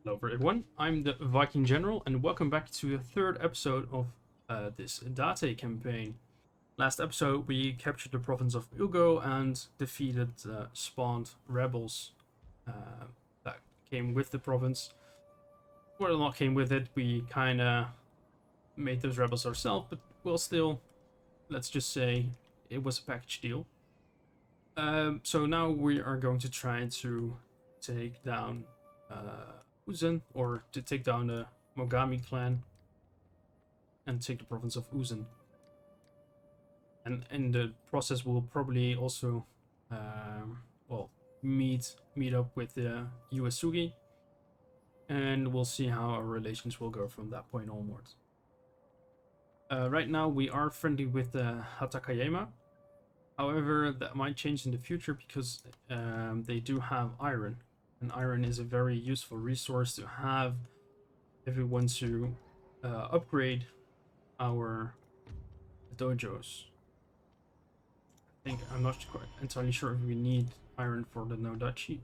Hello everyone, I'm the Viking General and welcome back to the third episode of this Date campaign. Last episode we captured the province of Ugo and defeated spawned rebels that came with the province. Well, not came with it, we kinda made those rebels ourselves, but well still, let's just say it was a package deal. So now we are going to try to take down Uzen, or to take down the Mogami clan and take the province of Uzen. And in the process, we'll probably also, well, meet up with the Uesugi, and we'll see how our relations will go from that point onwards. Right now, we are friendly with the Hatakayama. However, that might change in the future because they do have iron, and iron is a very useful resource to have if we want to upgrade our dojos. I'm not quite entirely sure if we need iron for the Nodachi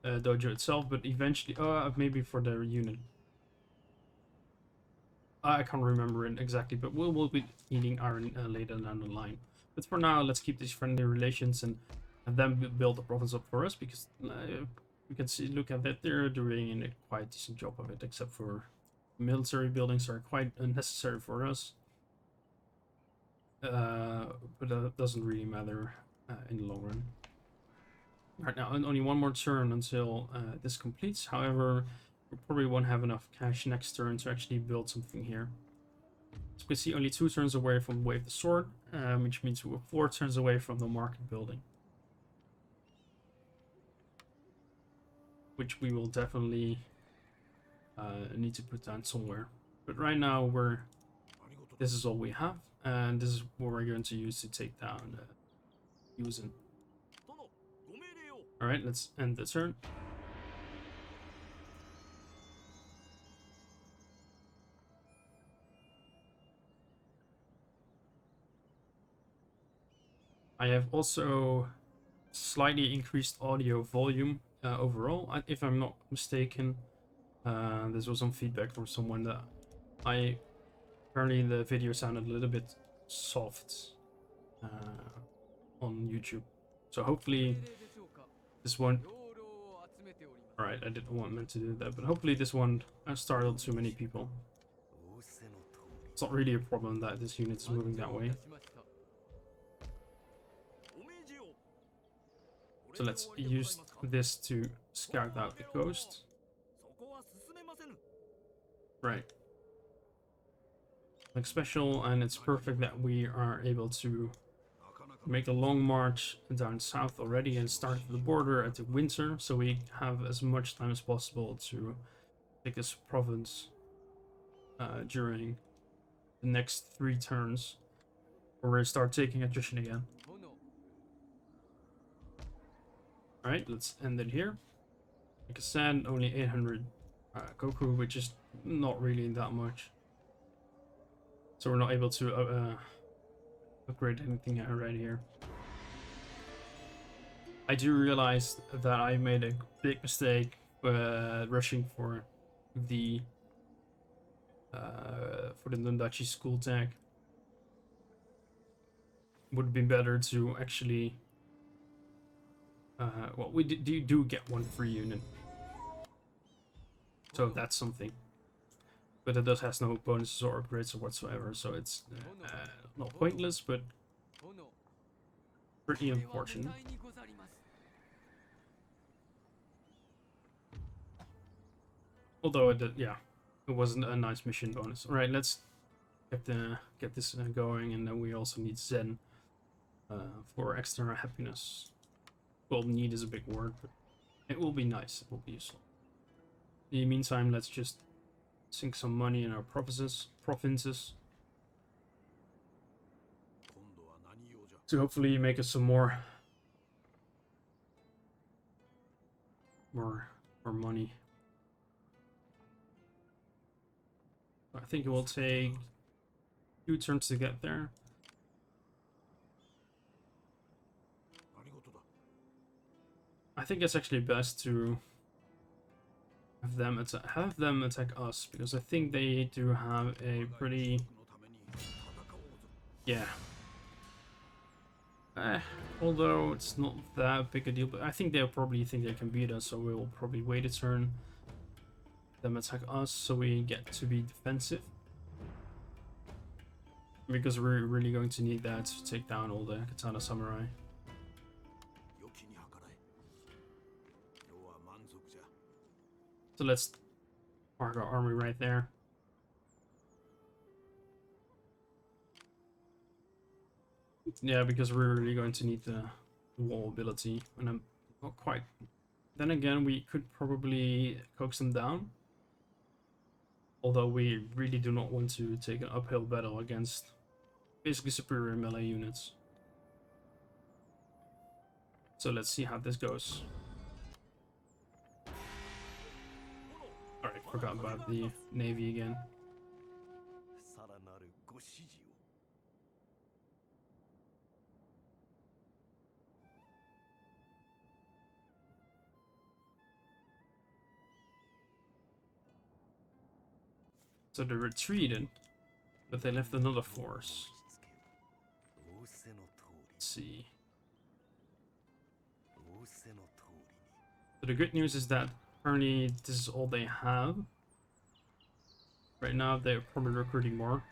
dojo itself, but eventually, maybe for the unit. I can't remember it exactly, but we'll be needing iron later down the line. But for now, let's keep these friendly relations and then build the province up for us, because we can look at that they're doing a quite decent job of it, except for military buildings are quite unnecessary for us. But that doesn't really matter in the long run. Right now, only one more turn until this completes. However, we probably won't have enough cash next turn to actually build something here. So we can see only 2 turns away from Wave the Sword, which means we're 4 turns away from the market building. Which we will definitely need to put down somewhere. But right now, this is all we have, and this is what we're going to use to take down Yuzen. Alright, let's end the turn. I have also slightly increased audio volume overall, if I'm not mistaken. This was some feedback from someone that apparently the video sounded a little bit soft on YouTube. So hopefully this one... Alright, I didn't want meant to do that, but hopefully this one startled too many people. It's not really a problem that this unit is moving that way. So let's use this to scout out the coast. Right. Like special, and it's perfect that we are able to make a long march down south already and start at the border at the winter, so we have as much time as possible to take this province during the next 3 turns, where we start taking attrition again. Alright, let's end it here. Like I said, only 800 Goku, which is not really that much. So we're not able to upgrade anything right here. I do realize that I made a big mistake rushing for the Nondachi school tag. Would have been better to actually... well, we do get 1 free unit. So that's something. But it has no bonuses or upgrades or whatsoever, so it's not pointless, but pretty unfortunate. Although it did, yeah, it wasn't a nice mission bonus. All right, let's get this going, and then we also need Zen for extra happiness. Well, need is a big word, but it will be nice. It will be useful. In the meantime, let's just sink some money in our provinces to hopefully make us some more money. I think it will take 2 turns to get there. I think it's actually best to have them attack us, because I think they do have a pretty, yeah. Although it's not that big a deal, but I think they'll probably think they can beat us, so we'll probably wait a turn, them attack us, so we get to be defensive. Because we're really going to need that to take down all the Katana Samurai. So let's park our army right there. Yeah, because we're really going to need the wall ability, and I'm not quite. Then again, we could probably coax them down. Although we really do not want to take an uphill battle against basically superior melee units. So let's see how this goes. Alright, forgot about the navy again. So they retreated, but they left another force. Let's see. So the good news is that apparently this is all they have. Right now they're probably recruiting more.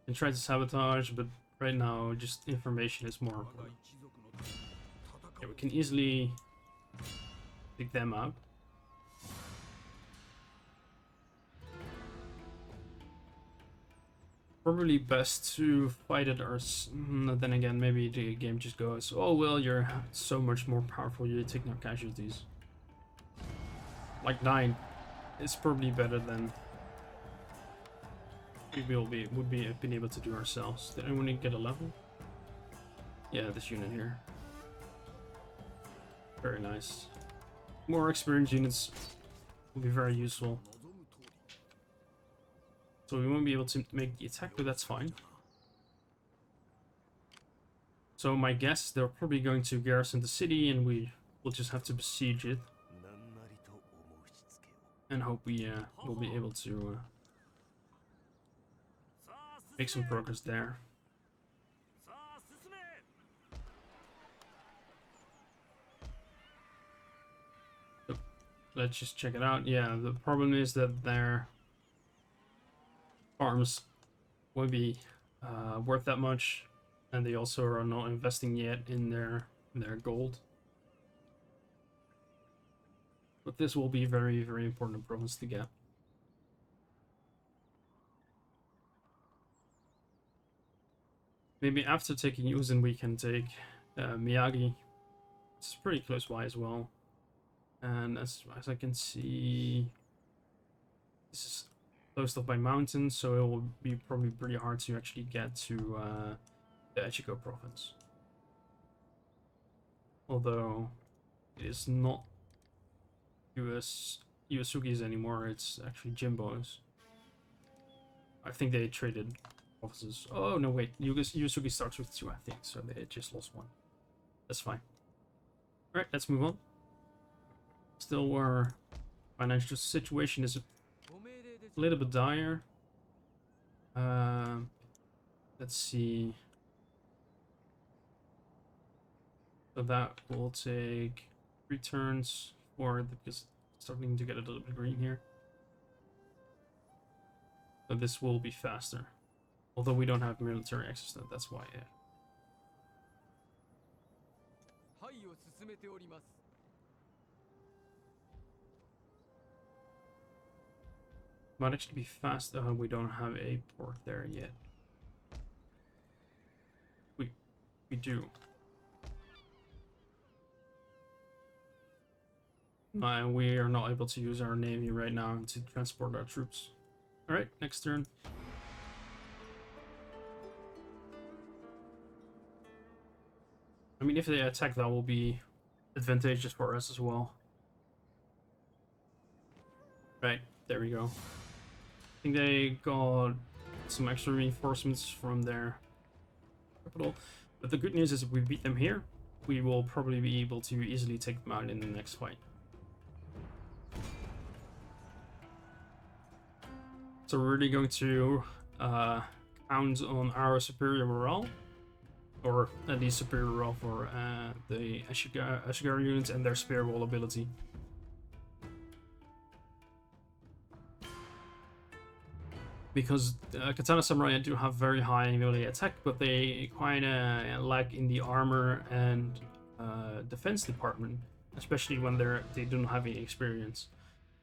They try to sabotage, but right now just information is more important. Okay, we can easily pick them out. Probably best to fight it ourselves. Then again, maybe the game just goes, oh well, you're so much more powerful, you take no casualties. Like 9 is probably better than we would be been able to do ourselves. Did anyone get a level? Yeah, this unit here. Very nice. More experienced units will be very useful. So we won't be able to make the attack, but that's fine. So my guess, they're probably going to garrison the city, and we will just have to besiege it. And hope we will be able to make some progress there. So, let's just check it out. Yeah, the problem is that their farms won't be worth that much, and they also are not investing yet in their gold. But this will be very, very important province to get. Maybe after taking Yuzen we can take Miyagi. It's pretty close by as well. And as I can see, this is closed off by mountains, so it will be probably pretty hard to actually get to the Echigo province. Although it is not Uesugi's anymore, it's actually Jimbo's. I think they traded offices. Oh no, wait, Uesugi starts with 2, I think, so they just lost 1. That's fine. Alright, let's move on. Still, our financial situation is a little bit dire. Let's see. So that will take 3 turns for because it's starting to get a little bit green here. So this will be faster. Although we don't have military access, that's why. Yeah. Might actually be fast. We don't have a port there yet. We do. And we are not able to use our navy right now to transport our troops. Alright, next turn. I mean, if they attack, that will be advantageous for us as well. Right, there we go. I think they got some extra reinforcements from their capital. But the good news is we beat them here. we will probably be able to easily take them out in the next fight. So we're really going to count on our superior morale, or at least superior morale for the Ashigara units and their spear wall ability. Because Katana Samurai do have very high melee attack, but they kinda lack in the armor and defense department, especially when they don't have any experience.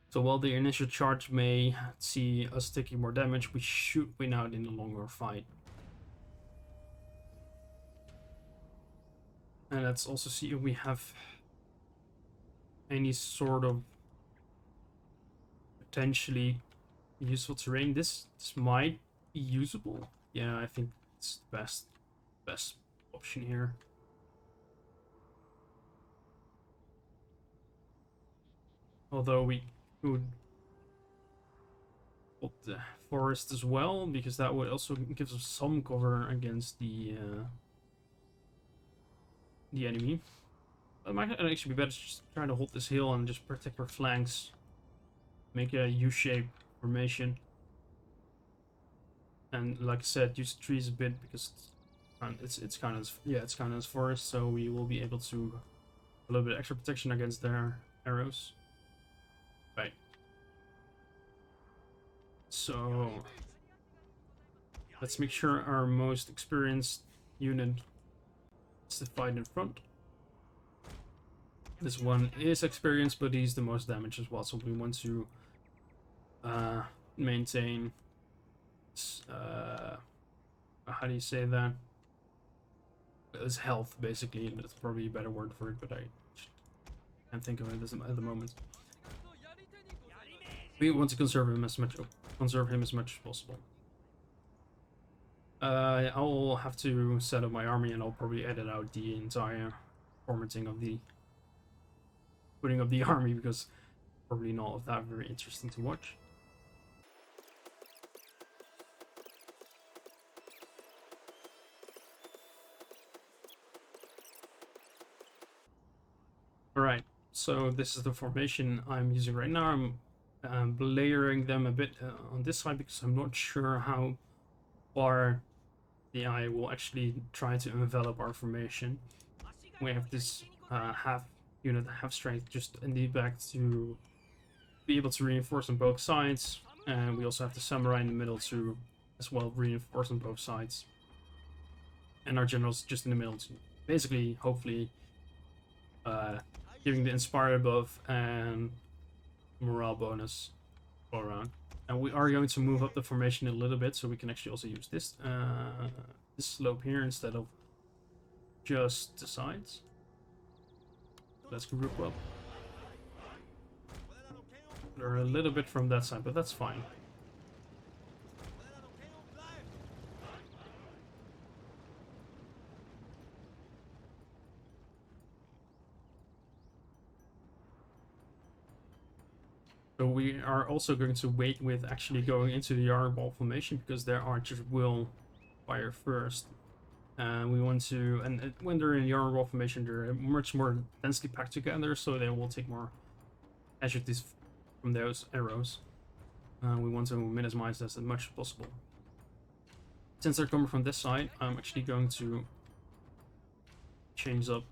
So while the initial charge may see us taking more damage, we should win out in the longer fight. And let's also see if we have any sort of potentially useful terrain. This might be usable. Yeah, I think it's the best option here. Although we could hold the forest as well, because that would also give us some cover against the enemy. It might actually be better just trying to hold this hill and just protect our flanks. Make a U-shaped formation. And like I said, use the trees a bit because it's kind of forest, so we will be able to a little bit extra protection against their arrows. Right. So let's make sure our most experienced unit is the fight in front. This one is experienced, but he's the most damaged as well, so we want to maintain how do you say that? His health, basically. That's probably a better word for it, but I can't think of it at the moment. We want to conserve him as much as possible. I'll have to set up my army, and I'll probably edit out the entire formatting of the putting up the army, because probably not of that very interesting to watch. Alright, so this is the formation I'm using right now. I'm layering them a bit on this side because I'm not sure how far the AI will actually try to envelop our formation. We have this half unit, half strength, just in the back to be able to reinforce on both sides, and we also have the samurai in the middle to as well reinforce on both sides, and our generals just in the middle to basically hopefully giving the inspire buff and morale bonus all around. And we are going to move up the formation a little bit, so we can actually also use this this slope here instead of just the sides. Let's group up. They're a little bit from that side, but that's fine. So we are also going to wait with actually going into the yard wall formation, because their archers will fire first. We want to, and when they're in yard wall formation, they're much more densely packed together, so they will take more casualties from those arrows. We want to minimize this as much as possible. Since they're coming from this side, I'm actually going to change up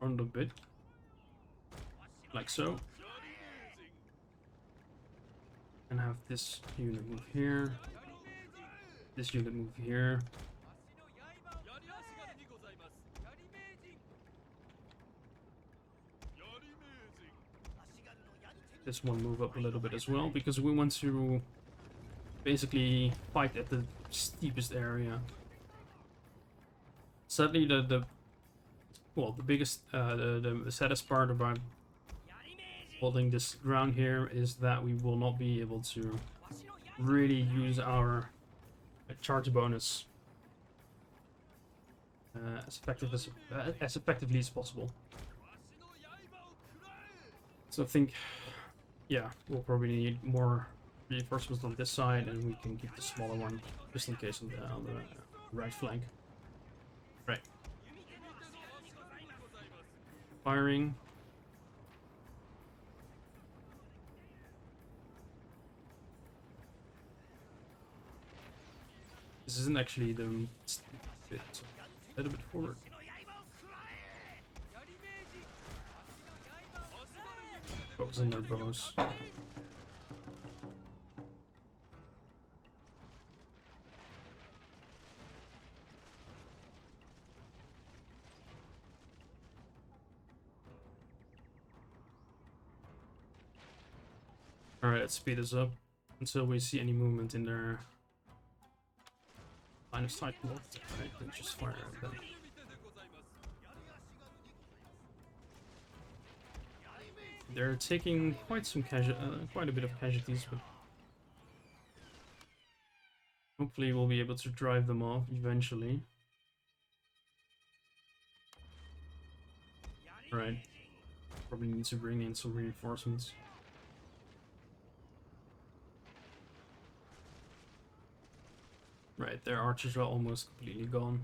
a little bit, like so. And have this unit move here, this unit move here. This one move up a little bit as well, because we want to basically fight at the steepest area. Sadly, the biggest, the saddest part about holding this ground here is that we will not be able to really use our charge bonus as effectively as possible. So I think, yeah, we'll probably need more reinforcements on this side, and we can keep the smaller one just in case on the right flank. Right. firing. This isn't actually the bit, a little bit forward. Focus on their bows. Alright, let's speed this up until we see any movement in their line of sight. Right, then just fire at them. They're taking quite a bit of casualties, but hopefully we'll be able to drive them off eventually. Right, probably need to bring in some reinforcements. Right, their archers are almost completely gone.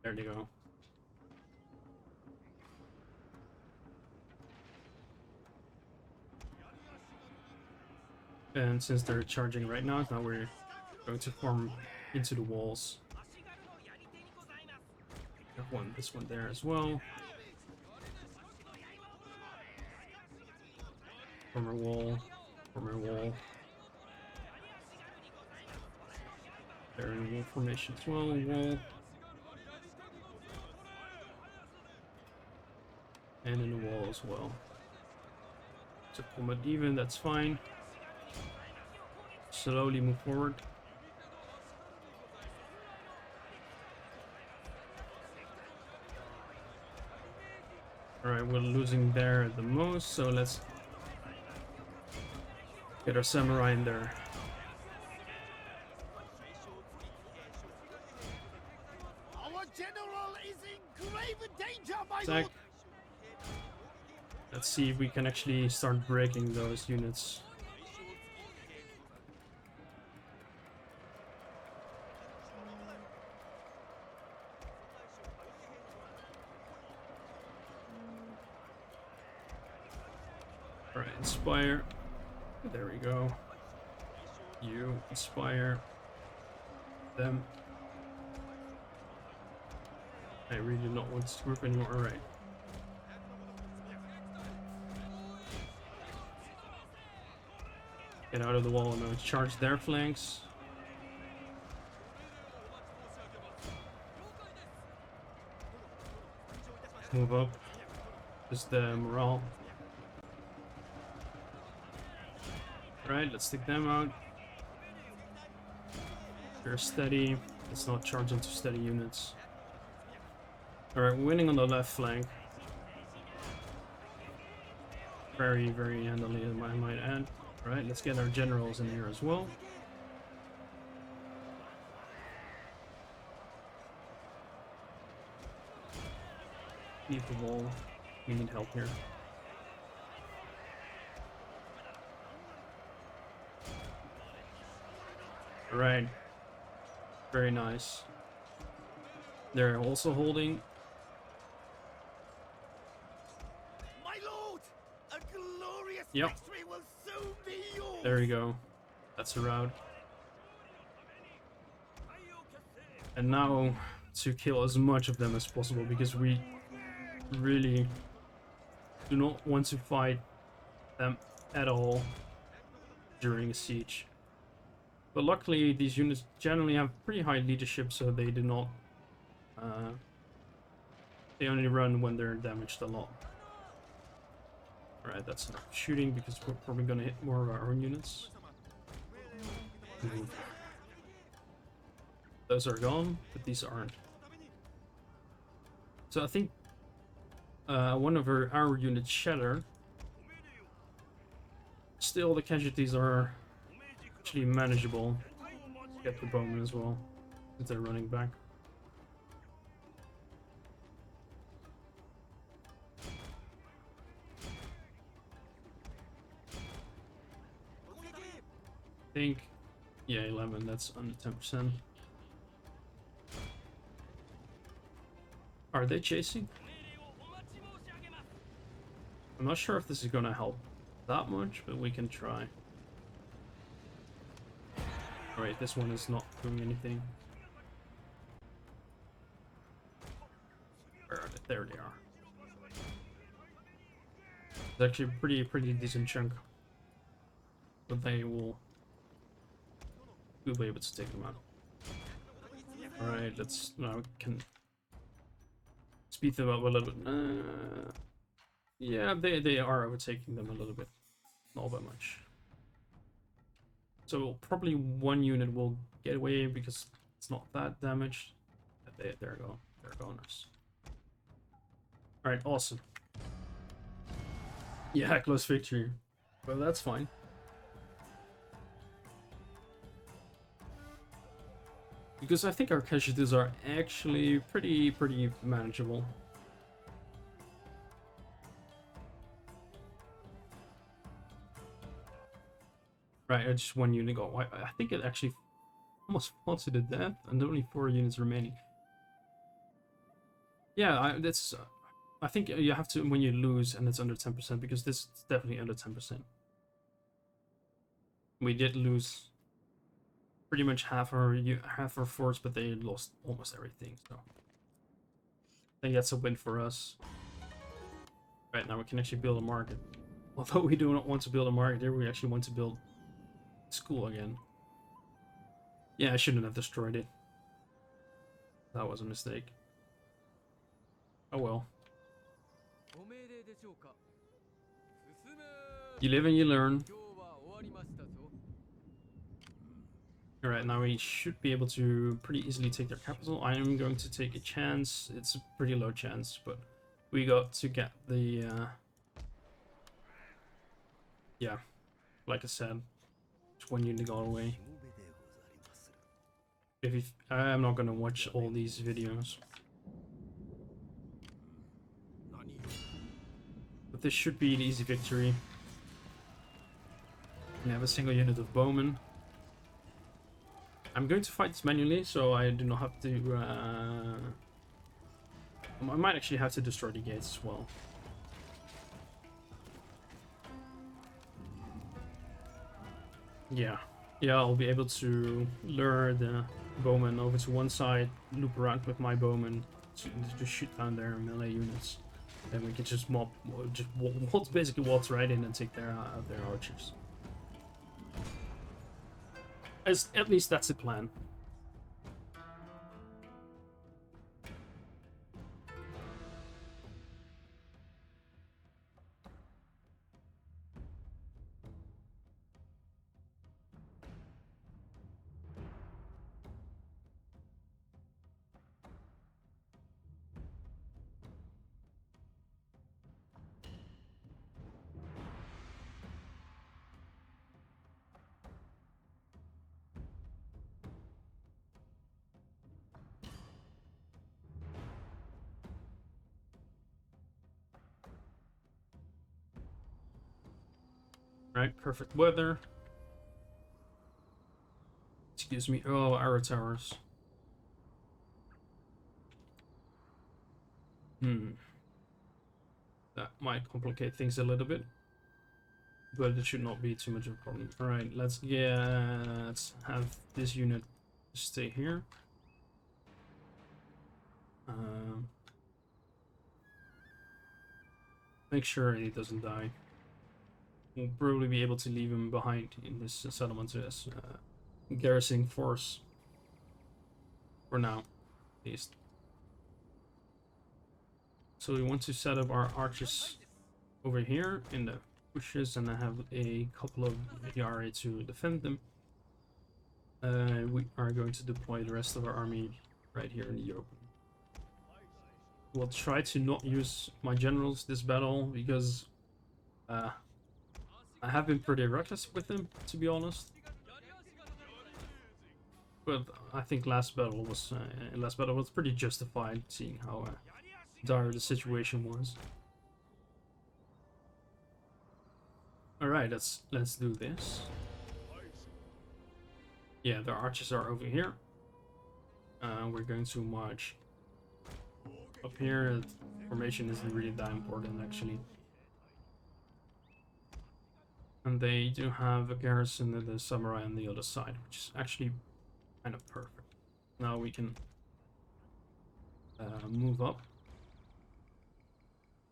There they go. And since they're charging right now we're going to form into the walls. Have this one there as well. Form a wall. Form a wall. They're in wall formation as well. Wall. And in the wall as well. So combat even, that's fine. Slowly move forward. Alright, we're losing there the most, so let's get our samurai in there. Our general is in grave danger, my Attack. lord. Let's see if we can actually start breaking those units. Alright, inspire. There we go. You inspire them. I really do not want this group anymore. Alright. Get out of the wall now. Charge their flanks. Move up. Just the morale. Right, let's take them out. They're steady. Let's not charge into steady units. Alright, we're winning on the left flank. Very, very handily, I might add. Alright, let's get our generals in here as well. Leave the wall. We need help here. Right. Very nice. They're also holding. My lord, a glorious Yep. victory will soon be yours. There we go. That's a rout. And now to kill as much of them as possible, because we really do not want to fight them at all during a siege. But luckily these units generally have pretty high leadership, so they do not they only run when they're damaged a lot. Alright, that's enough shooting, because we're probably gonna hit more of our own units. Those are gone, but these aren't. So I think one of our units shattered. Still, the casualties are actually manageable. Get the bowman as well, since they're running back. think, yeah, 11, that's under 10%. Are they chasing? I'm not sure if this is gonna help that much, but we can try. Alright, this one is not doing anything. Where are they? There they are. It's actually a pretty decent chunk. But they will... we'll be able to take them out. Alright, let's... now we can... speed them up a little bit. Yeah, they are overtaking them a little bit. Not that much. So probably one unit will get away because it's not that damaged. There we go. They're goners. Alright, awesome. Yeah, close victory. Well, that's fine. Because I think our casualties are actually pretty manageable. Right, just one unit got wiped. I think it actually almost fought to the death, and only 4 units remaining. Yeah, that's. I think you have to when you lose and it's under 10%, because this is definitely under 10%. We did lose pretty much half our force, but they lost almost everything. So I think that's a win for us. Right, now we can actually build a market. Although we do not want to build a market here, we actually want to build school again. Yeah, I shouldn't have destroyed it. That was a mistake. Oh well. You live and you learn. Alright, now we should be able to pretty easily take their capital. I am going to take a chance. It's a pretty low chance, but we got to get the... yeah, like I said, just one unit got away. I'm not gonna watch all these videos. But this should be an easy victory. We have a single unit of bowmen. I'm going to fight this manually, so I do not have to... I might actually have to destroy the gates as well. Yeah. Yeah, I'll be able to lure the bowmen over to one side, loop around with my bowmen to shoot down their melee units. Then we can just basically waltz right in and take their archers. At least that's the plan. Right, perfect weather. Excuse me. Oh, arrow towers. That might complicate things a little bit, but it should not be too much of a problem. Alright, let's have this unit stay here. Make sure he doesn't die. We'll probably be able to leave him behind in this settlement as garrisoning force. For now, at least. So we want to set up our archers over here in the bushes, and I have a couple of Yari to defend them. We are going to deploy the rest of our army right here in the open. We'll try to not use my generals this battle, because I have been pretty reckless with them, to be honest. But I think last battle was pretty justified, seeing how dire the situation was. All right, let's do this. Yeah, the archers are over here. We're going to march up here. Formation isn't really that important, actually. And they do have a garrison and the samurai on the other side, which is actually kind of perfect. Now we can move up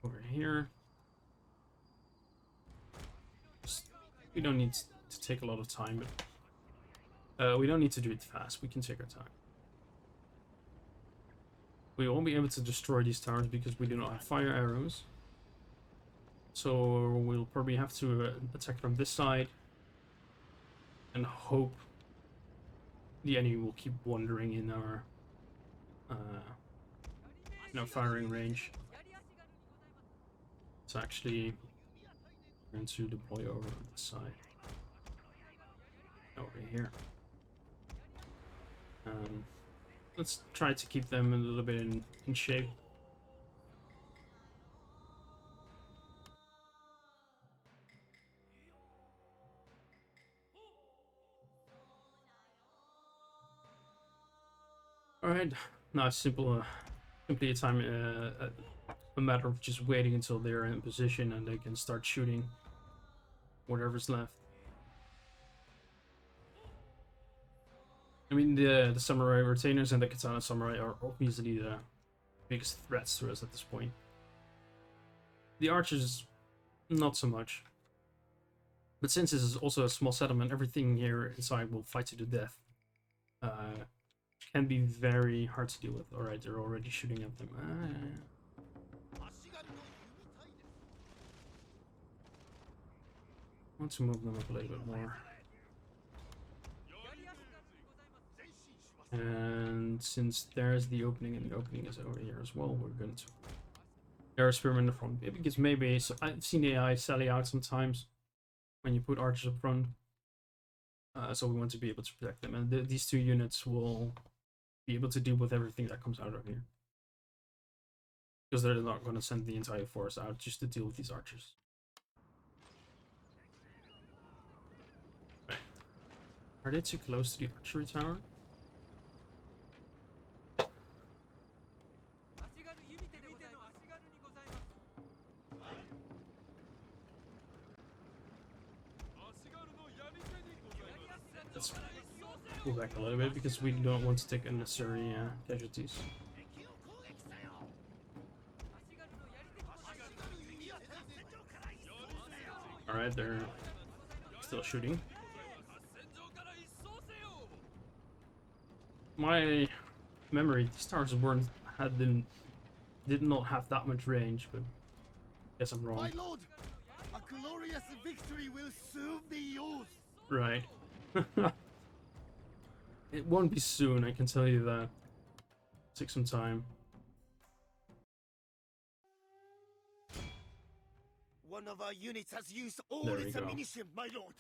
over here. We don't need to take a lot of time, but we don't need to do it fast. We can take our time. We won't be able to destroy these towers because we do not have fire arrows. So we'll probably have to attack from this side and hope the enemy will keep wandering in our firing range. It's actually going to deploy over on this side. Over here. Let's try to keep them a little bit in shape. Alright, now it's simply a matter of just waiting until they're in position and they can start shooting whatever's left. I mean, the samurai retainers and the katana samurai are obviously the biggest threats to us at this point. The archers, not so much. But since this is also a small settlement, everything here inside will fight to the death. Can be very hard to deal with. Alright, they're already shooting at them. I want to move them up a little bit more. And since there's the opening and the opening is over here as well, we're going to air spearmen in the front. Because maybe, so I've seen AI sally out sometimes when you put archers up front. So we want to be able to protect them. And these two units will be able to deal with everything that comes out of here. Because they're not going to send the entire force out just to deal with these archers. Right. Are they too close to the archery tower? Let's pull back a little bit because we don't want to take unnecessary casualties. Alright, they're still shooting. My memory, these towers did not have that much range, but I guess I'm wrong. My lord, a glorious victory will soon be yours. Right. It won't be soon, I can tell you that. Take some time. One of our units has used all There we its go. ammunition, my lord.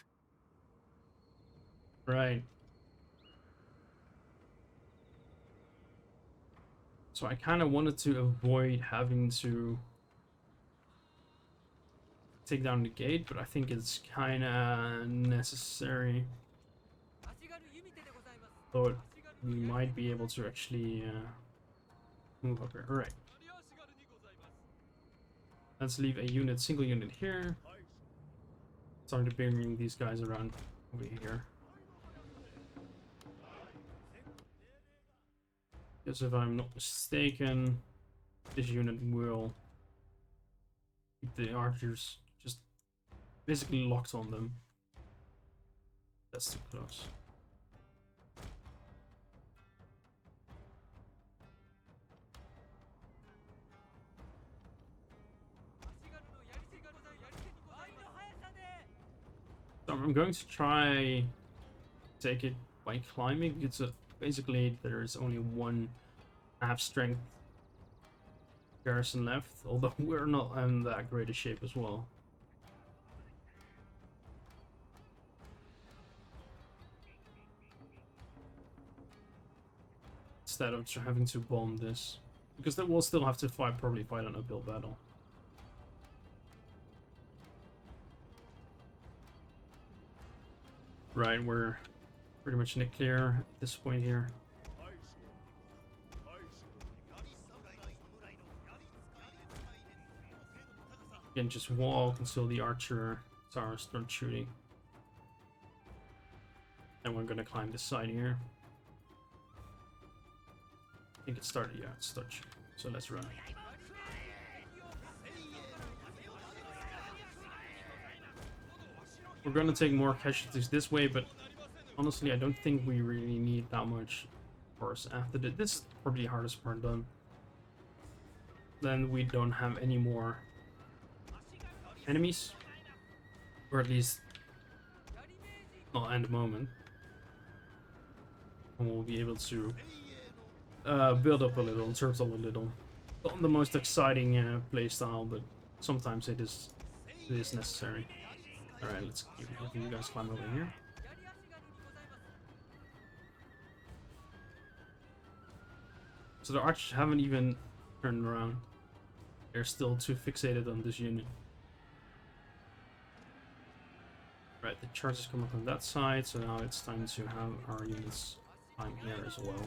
Right. So I kind of wanted to avoid having to take down the gate, but I think it's kind of necessary. Though we might be able to actually move up here. Alright. Let's leave a single unit here. Start to bring these guys around over here. Because if I'm not mistaken, this unit will keep the archers just basically locked on them. That's too close. So I'm going to try take it by climbing. It's basically there's only one half strength garrison left, although we're not in that great a shape as well. Instead of having to bomb this, because they will still have to probably fight an uphill battle. Right, we're pretty much in the clear at this point here. Again, just walk until the archer stars start shooting. And we're gonna climb this side here. I think it started, yeah, it started shooting. So let's run. We're gonna take more casualties this way, but honestly, I don't think we really need that much force after this. This is probably the hardest part done. Then we don't have any more enemies, or at least not at the moment. And we'll be able to build up a little, turtle a little. Not the most exciting playstyle, but sometimes it is necessary. Alright, let's keep letting you guys climb over here. So the archers haven't even turned around. They're still too fixated on this unit. Right, the charges come up on that side, so now it's time to have our units climb here as well.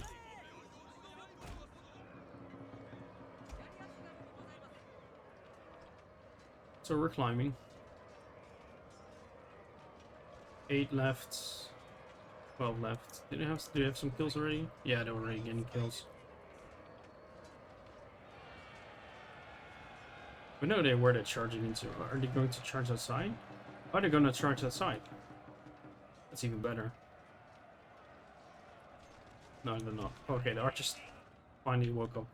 So we're climbing. 8 left. 12 left. Do they have some kills already? Yeah, they're already getting kills. We know where they're charging into. Are they going to charge outside? Are they going to charge outside? That's even better. No, they're not. Okay, the archers finally woke up.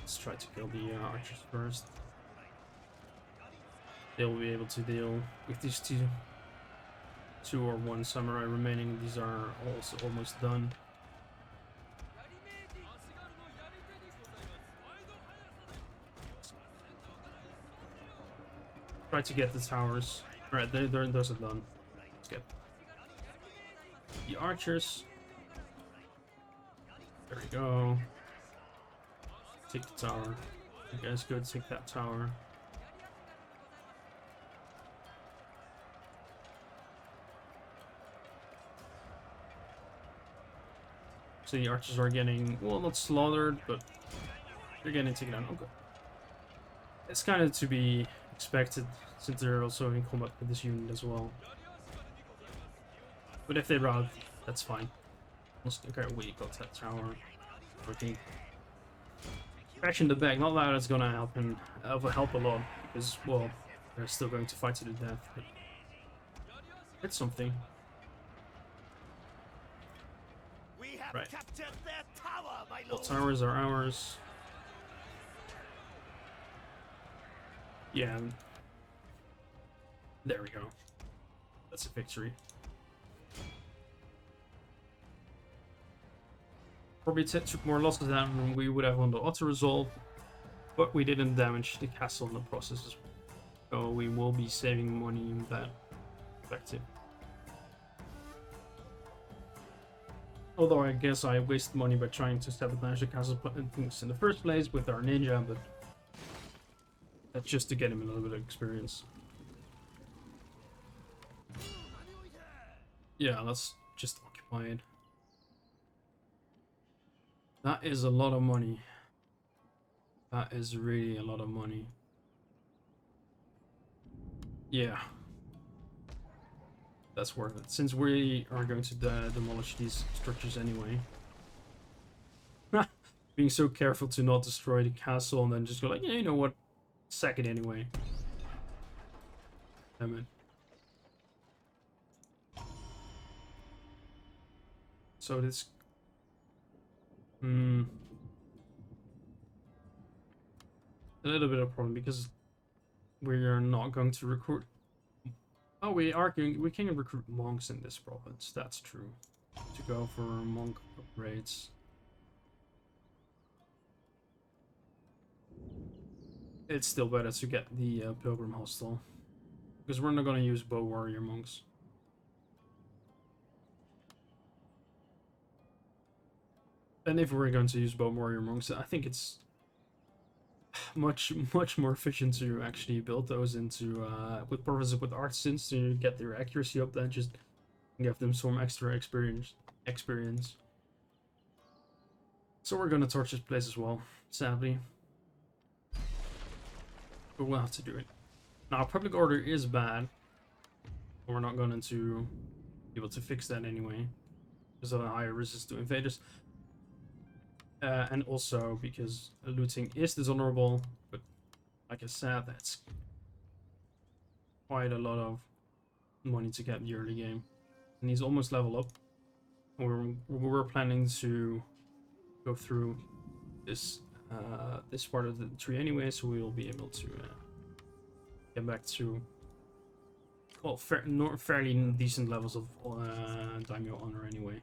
Let's try to kill the archers first. They'll be able to deal with these two or one samurai remaining. These are also almost done. Try to get the towers. Alright, those are done. Let's get the archers. There we go. Take the tower. You guys go take that tower. So the archers are getting, well, not slaughtered, but they're getting taken down. Okay. It's kind of to be expected, since they're also in combat with this unit as well. But if they rout, that's fine. Okay, we got that tower. Okay. Action the back, not that it's gonna help a lot, because, well, they're still going to fight to the death. But it's something. Right. All towers are ours. Yeah. There we go. That's a victory. Probably took more losses than we would have on the auto resolve, but we didn't damage the castle in the process, so we will be saving money in that perspective. Although I guess I wasted money by trying to sabotage the castle things in the first place with our ninja, but that's just to get him a little bit of experience. Yeah, let's just occupy it. That is a lot of money. That is really a lot of money. Yeah. That's worth it, since we are going to demolish these structures anyway. Being so careful to not destroy the castle and then just go like, yeah, you know what? Sack it anyway. Damn it. So this... a little bit of a problem, because we are not going to recruit... Oh, we can recruit monks in this province, that's true. To go for monk upgrades. It's still better to get the pilgrim hostel, because we're not going to use bow warrior monks. And if we're going to use bow warrior monks, I think it's... much more efficient to actually build those into with provinces with artisans to get their accuracy up than just give them some extra experience. So we're gonna torch this place as well, sadly. But we'll have to do it. Now, public order is bad. We're not going to be able to fix that anyway. Because of a higher resistance to invaders. And also because looting is dishonorable. But like I said, that's quite a lot of money to get in the early game. And he's almost level up. We're planning to go through this this part of the tree anyway, so we will be able to get back to well, fairly decent levels of daimyo honor anyway.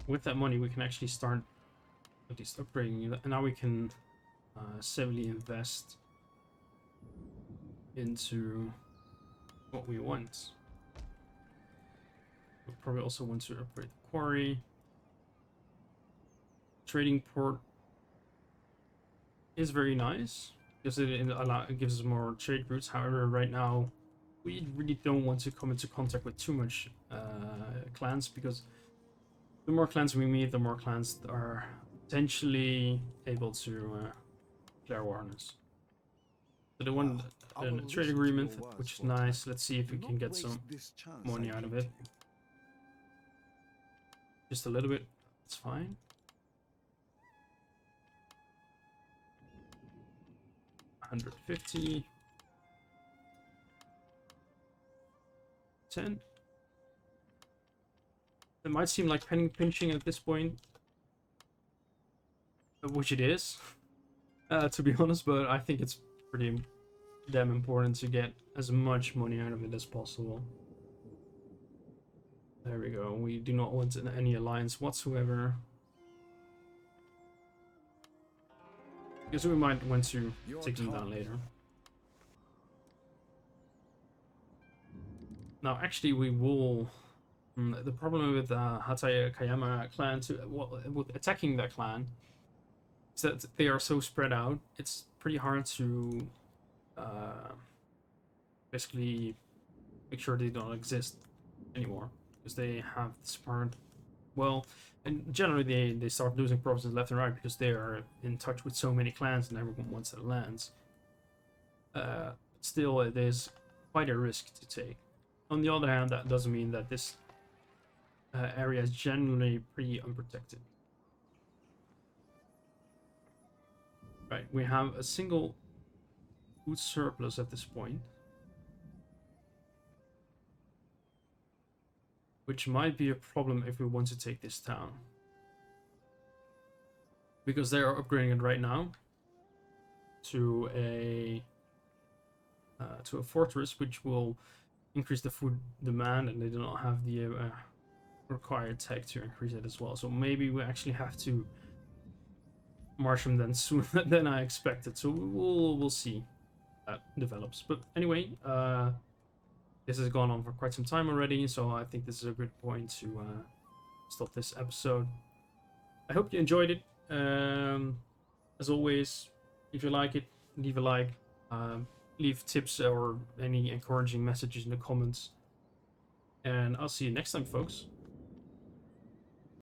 With that money, we can actually start at least upgrading it, and now we can safely invest into what we want. We probably also want to upgrade the quarry. Trading port is very nice because it gives us more trade routes. However, right now we really don't want to come into contact with too much clans, because the more clans we meet, the more clans are potentially able to declare war on us. So the one trade agreement, which is nice. Let's see if we can get some money out of it. Just a little bit. It's fine. $150. 10. It might seem like penny pinching at this point, which it is, to be honest, but I think it's pretty damn important to get as much money out of it as possible. There we go. We do not want any alliance whatsoever, because we might want to take them down later. Now, actually, we will. The problem with Hatay Kayama clan, with attacking that clan, is that they are so spread out. It's pretty hard to basically make sure they don't exist anymore, because they have this part. Well, and generally they start losing provinces left and right because they are in touch with so many clans and everyone wants their lands. Still, it is quite a risk to take. On the other hand, that doesn't mean that this area is generally pretty unprotected. Right, we have a single food surplus at this point, which might be a problem if we want to take this town, because they are upgrading it right now to a fortress, which will increase the food demand, and they do not have the required tech to increase it as well. So maybe we actually have to march them then sooner than I expected. So we'll see how that develops. But anyway, this has gone on for quite some time already, so I think this is a good point to stop this episode. I hope you enjoyed it. As always, if you like it, leave a like. Leave tips or any encouraging messages in the comments. And I'll see you next time, folks.